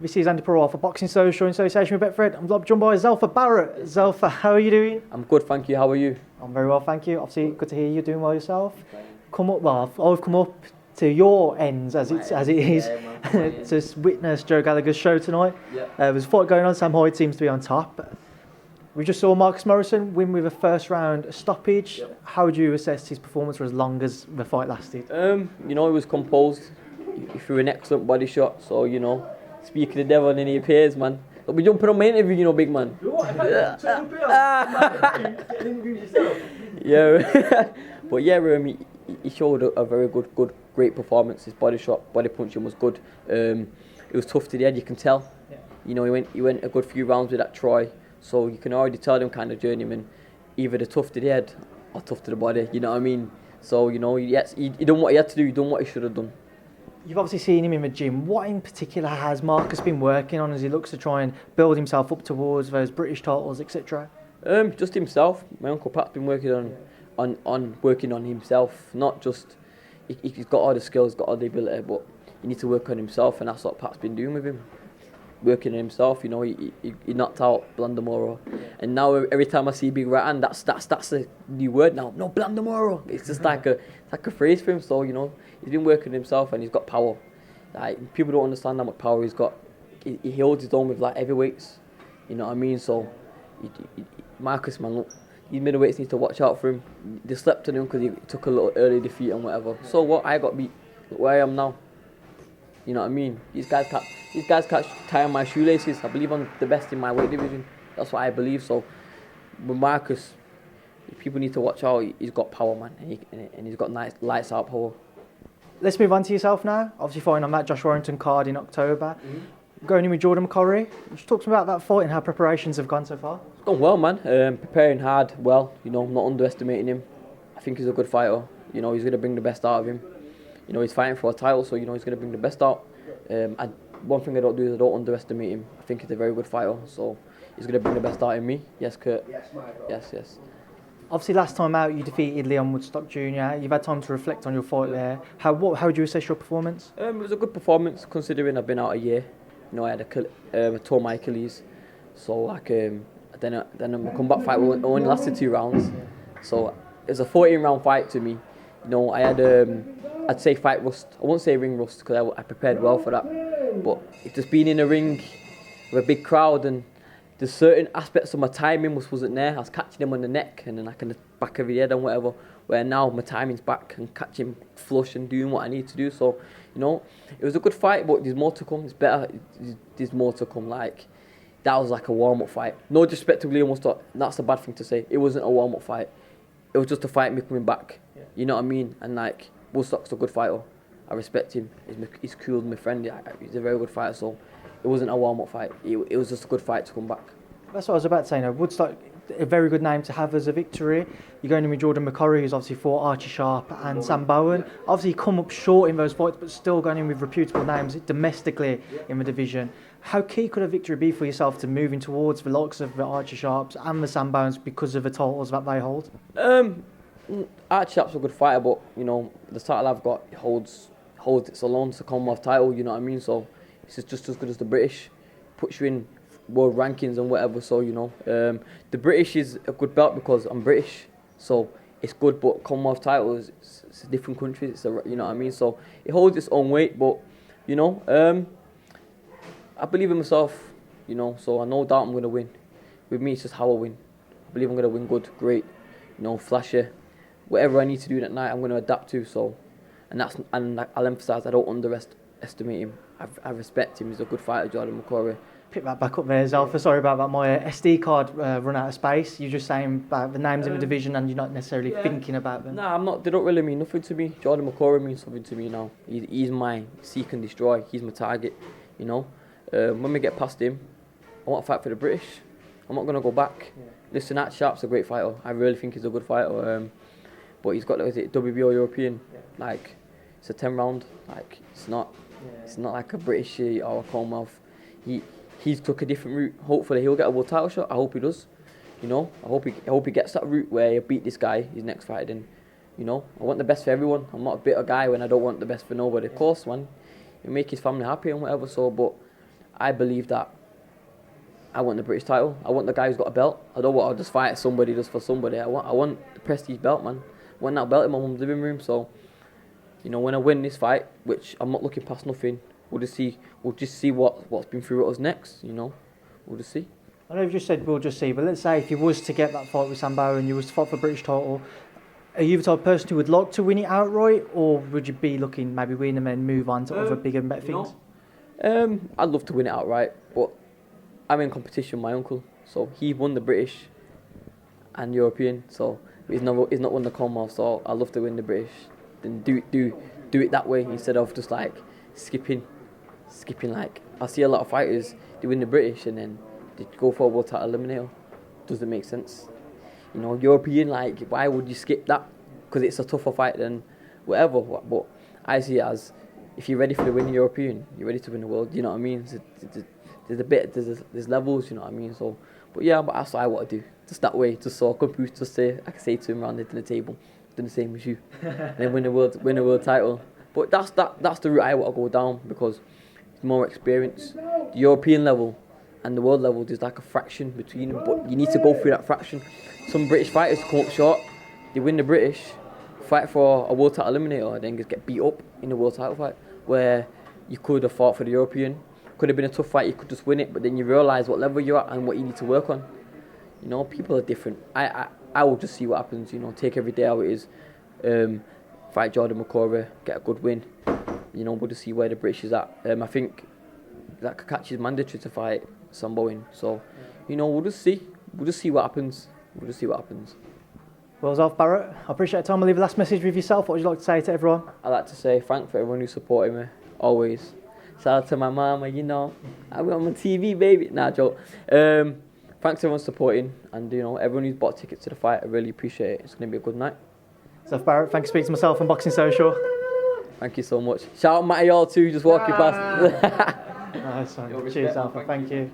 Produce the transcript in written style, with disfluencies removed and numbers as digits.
This is Andy Perrault for Boxing Social in association with Betfred. I'm joined by ZELFA Barrett. ZELFA, how are you doing? I'm good, thank you. How are you? I'm very well, thank you. Obviously, good to hear you doing well yourself. I've come up to your ends as it is to witness Joe Gallagher's show tonight. There's a fight going on. Sam Hyde seems to be on top. We just saw Morrison win with a first round stoppage. How would you assess his performance for as long as the fight lasted? He was composed. He threw an excellent body shot. So speak of the devil and then he appears, man. Don't be jumping on my interview, big man. Yeah, but he showed a very great performance. His body punching was good. It was tough to the head, you can tell. He went a good few rounds with that Troy, so you can already tell them kind of journeyman, either the tough to the head or tough to the body. You know what I mean? So he done what he had to do. He done what he should have done. You've obviously seen him in the gym. What in particular has Marcus been working on as he looks to try and build himself up towards those British titles, etc.? Just himself. My uncle Pat's been working on himself. Not just he's got all the skills, got all the ability, but he needs to work on himself, and that's what Pat's been doing with him. Working on himself. He knocked out Blandamoro, and now every time I see Big Right Hand, that's a new word now. No, Blandamoro. It's just like a phrase for him. So he's been working on himself, and he's got power. Like, people don't understand how much power he's got. He holds his own with like heavyweights. You know what I mean? So Marcus, man, look, these middleweights need to watch out for him. They slept on him because he took a little early defeat and whatever. So what? I got beat. Look where I am now. You know what I mean? These guys can't tie on my shoelaces. I believe I'm the best in my weight division. That's what I believe. So, with Marcus, people need to watch out. He's got power, man, and he's got nice lights out power. Let's move on to yourself now. Obviously, fighting on that Josh Warrington card in October. Going in with Jordan McCORRY. Just talk to me about that fight and how preparations have gone so far. It's gone well, man. Preparing hard, well. I'm not underestimating him. I think he's a good fighter. He's going to bring the best out of him. He's fighting for a title, so he's going to bring the best out. And one thing I don't do is I don't underestimate him. I think he's a very good fighter, so he's going to bring the best out in me. Yes, Kurt. Yes, my God. Yes. Obviously, last time out, you defeated Leon Woodstock Jr. You've had time to reflect on your fight there. How would you assess your performance? It was a good performance, considering I've been out a year. I had a tore my Achilles, so then a comeback fight only lasted 2 rounds. So it was a 14-round fight to me. I had I'd say fight rust. I won't say ring rust because I prepared well for that. But it's just being in a ring with a big crowd, and there's certain aspects of my timing wasn't there. I was catching him on the neck and then like in the back of the head and whatever. Where now my timing's back and catching flush and doing what I need to do. So it was a good fight, but there's more to come. It's better. There's more to come. Like, that was like a warm-up fight. No disrespect to Liam Woodstock. That's a bad thing to say. It wasn't a warm-up fight. It was just a fight me coming back. Yeah. You know what I mean? And like, Woodstock's a good fighter. I respect him. He's cool, my friend. He's a very good fighter. So it wasn't a warm-up fight. It was just a good fight to come back. That's what I was about to say. Now, Woodstock, a very good name to have as a victory. You're going in with Jordan McCorrY, who's obviously fought Archie Sharp and Sam Bowen. Obviously, you come up short in those fights, but still going in with reputable names domestically in the division. How key could a victory be for yourself to moving towards the likes of the Archie Sharps and the Sam Bowens because of the titles that they hold? Archie Sharp's a good fighter, but the title I've got holds its alone. It's a Commonwealth title. You know what I mean? So it's just as good as the British. Puts you in world rankings and whatever. So the British is a good belt because I'm British. So it's good, but Commonwealth title it's a different country. You know what I mean? So it holds its own weight, but I believe in myself. So I no doubt I'm going to win. With me, it's just how I win. I believe I'm going to win good, great, flashy. Whatever I need to do that night, I'm going to adapt to. So, and I'll emphasise I don't underestimate him. I respect him. He's a good fighter, Jordan McCorrY. Pick that back up there, ZELFA. Sorry about that. My SD card run out of space. You're just saying about the names in the division and you're not necessarily thinking about them. Nah, I'm not. They don't really mean nothing to me. Jordan McCorrY means something to me now. He's my seek and destroy. He's my target. When we get past him, I want to fight for the British. I'm not going to go back. Yeah. Listen, that Sharp's a great fighter. I really think he's a good fighter. But he's got, WBO European. Yeah. Like, it's a 10 round. Like, it's not like a British or a Commonwealth. He's took a different route. Hopefully he'll get a world title shot. I hope he does. I hope he gets that route where he'll beat this guy, his next fight. Then, I want the best for everyone. I'm not a bitter guy when I don't want the best for nobody. Of course, man, you make his family happy and whatever. So, but I believe that I want the British title. I want the guy who's got a belt. I don't want to just fight somebody just for somebody. I want the prestige belt, man. I want that belt in my mum's living room. So, you know, when I win this fight, which I'm not looking past nothing, we'll just see what's been through us next. You know, we'll just see. I know you've just said we'll just see, but let's say if you was to get that fight with Sam Barrow and you was to fight for the British title, are you the type of person who would like to win it outright, or would you be looking maybe win and then move on to other bigger and better things? I'd love to win it outright, but I'm in competition with my uncle, so he won the British and European, so he's not won the Commonwealth, so I'd love to win the British. Then do it that way instead of just like skipping. Like I see a lot of fighters, they win the British and then they go for a world title eliminator. Doesn't make sense. You know, European, like, why would you skip that? Because it's a tougher fight than whatever. But I see it as, if you're ready for the winning European, you're ready to win the world. You know what I mean? There's levels. You know what I mean? So, but yeah, but that's what I want to do. Just that way, just so I can say to him around the dinner table, do the same as you, and then win the world title. But that's the route I want to go down because it's more experience. The European level and the world level, there's like a fraction between them, but you need to go through that fraction. Some British fighters come up short, they win the British, fight for a world title eliminator, and then get beat up in the world title fight, where you could have fought for the European. Could have been a tough fight, you could just win it, but then you realise what level you're at and what you need to work on. You know, people are different. I will just see what happens, you know, take every day how it is. Fight Jordan McCORRY, get a good win. You know, we'll just see where the British is at. I think that Kakachi is mandatory to fight Sam Bowen. So, you know, we'll just see. We'll just see what happens. Well, ZELFA Barrett, I appreciate the time. I'll leave a last message with yourself. What would you like to say to everyone? I'd like to say thanks for everyone who supported me, always. Shout out to my mama, you know, I'm on my TV, baby. Nah, joke. Thanks everyone supporting, and, you know, everyone who's bought tickets to the fight, I really appreciate it. It's going to be a good night. ZELFA Barrett, thanks for speaking to myself on Boxing Social. Thank you so much. Shout out Matty all too, just walking past. Nice one. Cheers, ZELFA. Thank you.